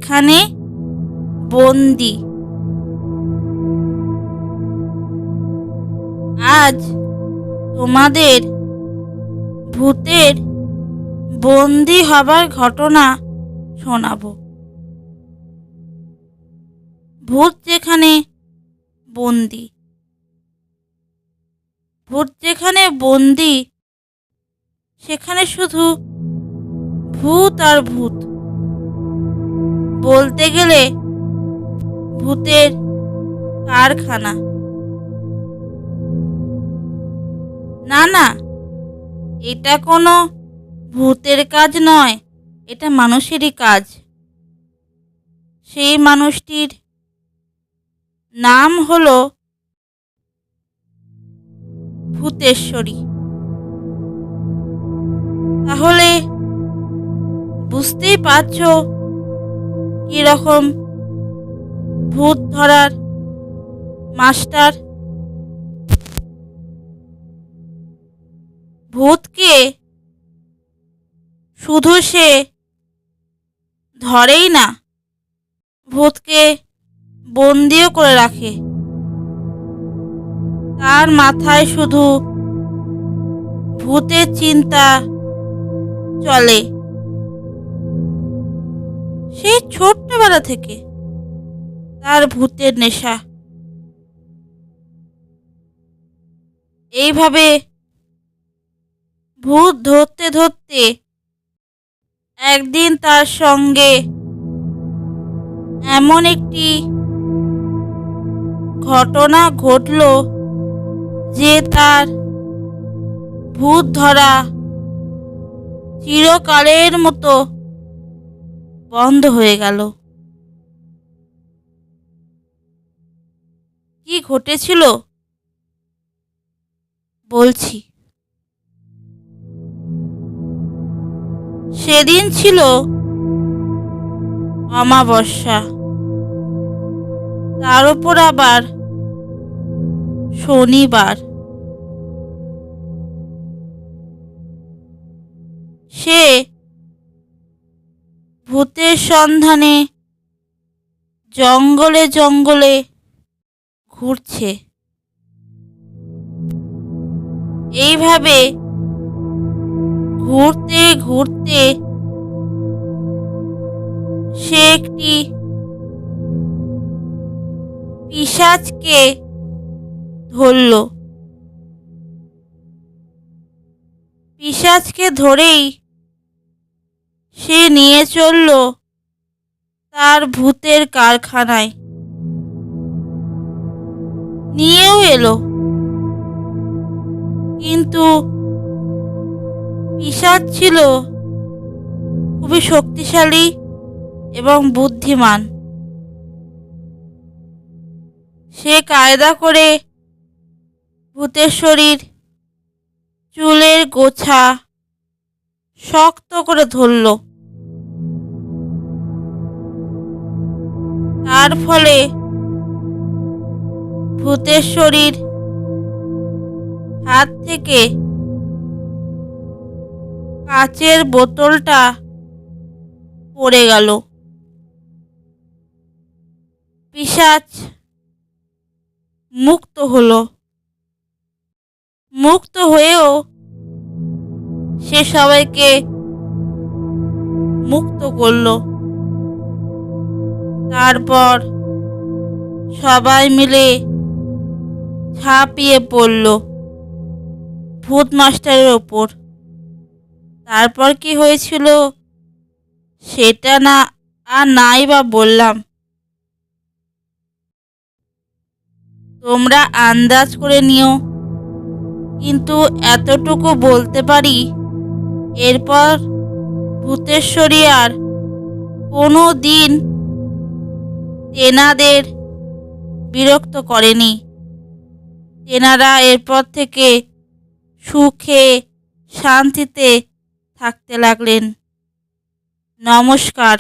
সেখানে বন্দি। আজ তোমাদের ভূতের বন্দি হবার ঘটনা শোনাবো। ভূত যেখানে বন্দি। ভূত যেখানে বন্দি সেখানে শুধু ভূত আর ভূত। বলতে গেলে ভূতের কারখানা। না না, এটা কোনো ভূতের কাজ নয়, এটা মানুষেরই কাজ। সেই মানুষটির নাম হলো ভূতেশ্বরী। তাহলে বুঝতেই পারছো কিরকম ভূত ধরার মাস্টার। ভূতকে শুধু সে ধরেই না, ভূতকে বন্দিও করে রাখে। তার মাথায় শুধু ভূতের চিন্তা চলে সেই ছোট্টবেলা থেকে। তার ভূতের নেশা। এইভাবে ভূত ধরতে ধরতে একদিন তার সঙ্গে এমন একটি ঘটনা ঘটল যে তার ভূত ধরা চিরকালের মতো বন্ধ হয়ে গেল। কি ঘটেছিল বলছি। সেদিন ছিল অমাবস্যা, তার উপর আবার শনিবার। সে ভূতের সন্ধানে জঙ্গলে জঙ্গলে ঘুরছে। এইভাবে ঘুরতে ঘুরতে সে একটি পিশাচকে ধরল। পিশাচকে ধরেই সে নিয়ে চলল তার ভূতের কারখানায়। নিয়েও এলো, কিন্তু পিশাচ ছিল খুবই শক্তিশালী এবং বুদ্ধিমান। সে কায়দা করে ভূতেশ্বরীর চুলের গোছা শক্ত করে ধরল। তার ফলে ভূতেশ্বরীর হাত থেকে কাচের বোতলটা পড়ে গেল। পিশাচ মুক্ত হলো। মুক্ত হয়েও সে সবাইকে মুক্ত করল। তারপর সবাই মিলে ঝাঁপিয়ে পড়ল ভূত মাস্টারের ওপর। তারপর কি হয়েছিল সেটা না আর নাই বা বললাম। তোমরা আন্দাজ করে নিও, কিন্তু এতটুকু বলতে পারি, এরপর ভূতেশ্বরী আর কোনো দিন তেনাদের বিরক্ত করেনি। তেনারা এরপর থেকে সুখে শান্তিতে থাকতে লাগলেন। নমস্কার।